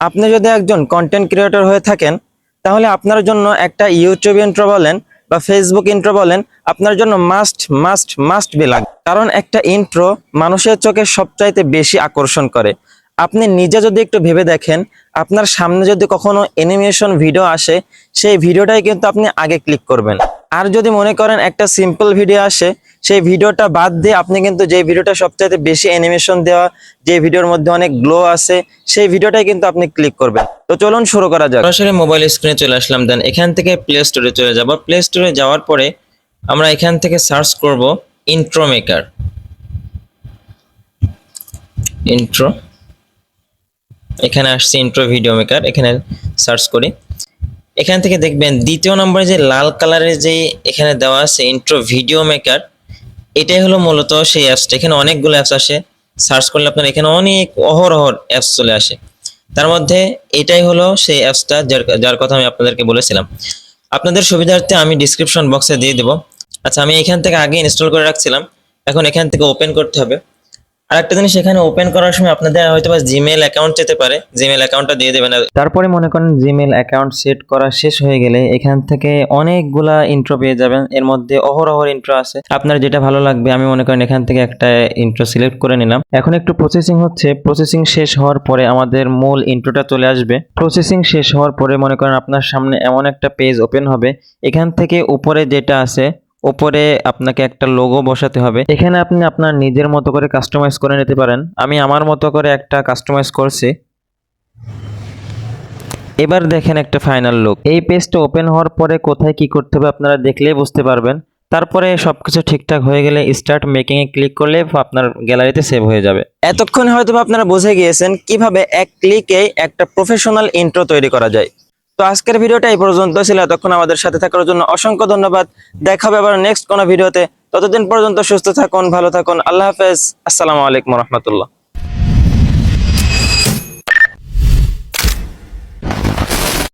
আপনি যদি একজন কন্টেন্ট ক্রিয়েটর হয়ে থাকেন তাহলে আপনার জন্য একটা ইউটিউব ইন্ট্রো বলেন বা ফেসবুক ইন্ট্রো বলেন আপনার জন্য মাস্ট মাস্ট মাস্ট বি লাগে। কারণ একটা ইন্ট্রো মানুষের চোখে সবচাইতে বেশি আকর্ষণ করে। আপনি নিজে যদি একটু ভেবে দেখেন, আপনার সামনে যদি কখনো অ্যানিমেশন ভিডিও আসে, সেই ভিডিওটাই কিন্তু আপনি আগে ক্লিক করবেন। আর যদি মনে করেন একটা সিম্পল ভিডিও আসে, সেই ভিডিওটা বাদ দিয়ে আপনি কিন্তু যে ভিডিওটা সবচাইতে বেশি অ্যানিমেশন দেওয়া, যে ভিডিওর মধ্যে অনেক গ্লো আছে, সেই ভিডিওটাই কিন্তু আপনি ক্লিক করবেন। তো চলুন শুরু করা যাক। সরাসরি মোবাইল স্ক্রিনে চলে আসলাম, দেন এখান থেকে প্লে স্টোরে চলে যাব। প্লে স্টোরে যাওয়ার পরে আমরা এখান থেকে সার্চ করব ইন্ট্রো মেকার। ইন্ট্রো, এখানে আসছে ইন্ট্রো ভিডিও মেকার, এখানে সার্চ করি। এখান থেকে দেখবেন দ্বিতীয় নম্বরে যে লাল কালারের যে এখানে দেওয়া আছে ইন্ট্রো ভিডিও মেকার, এটাই হলো মূলত সেই অ্যাপসটা। এখানে অনেকগুলো অ্যাপস আসে, সার্চ করলে আপনার এখানে অনেক অহরহ অ্যাপস চলে আসে। তার মধ্যে এটাই হলো সেই অ্যাপসটা যার কথা আমি আপনাদেরকে বলেছিলাম। আপনাদের সুবিধার্থে আমি ডিসক্রিপশন বক্সে দিয়ে দেবো। আচ্ছা, আমি এখান থেকে আগে ইনস্টল করে রাখছিলাম, এখন এখান থেকে ওপেন করতে হবে। আর একটা জিনিস, এখানে ওপেন করার সময় আপনাদের হয়তো বা জিমেল অ্যাকাউন্ট যেতে পারে, জিমেল অ্যাকাউন্টটা দিয়ে দেবেন। তারপরে মনে করেন জিমেল অ্যাকাউন্ট সেট করা শেষ হয়ে গেলে এখান থেকে অনেকগুলা ইন্ট্রো পেয়ে যাবেন। এর মধ্যে অহরহ ইন্ট্রো আছে, আপনার যেটা ভালো লাগবে। আমি মনে করেন এখান থেকে একটা ইন্ট্রো সিলেক্ট করে নিলাম। এখন একটু প্রসেসিং হচ্ছে, প্রসেসিং শেষ হওয়ার পরে আমাদের মূল ইন্ট্রোটা চলে আসবে। প্রসেসিং শেষ হওয়ার পরে মনে করেন আপনার সামনে এমন একটা পেজ ওপেন হবে। এখান থেকে উপরে যেটা আছে, উপরে আপনাকে একটা লোগো বসাতে হবে। এখানে আপনি আপনার নিজের মতো করে কাস্টমাইজ করে নিতে পারেন। আমি আমার মতো করে একটা কাস্টমাইজ করছি। এবার দেখেন একটা ফাইনাল লুক। এই পেজটা ওপেন হওয়ার পরে কোথায় কি করতে হবে আপনারা দেখলেই বুঝতে পারবেন। তারপরে সবকিছু ঠিকঠাক হয়ে গেলে স্টার্ট মেকিং এ ক্লিক করলে আপনার গ্যালারিতে সেভ হয়ে যাবে। এতক্ষণ হয়তো আপনারা বুঝে গিয়েছেন কিভাবে এক ক্লিকে একটা প্রফেশনাল ইন্ট্রো তৈরি করা যায়। তো আজকের ভিডিওটা এই পর্যন্ত ছিল। এতক্ষণ আমাদের সাথে থাকার জন্য অসংখ্য ধন্যবাদ। দেখা হবে আবার নেক্সট কোনো ভিডিওতে। ততদিন পর্যন্ত সুস্থ থাকুন, ভালো থাকুন। আল্লাহ হাফেজ। আসসালামু আলাইকুম রহমতুল্লাহ।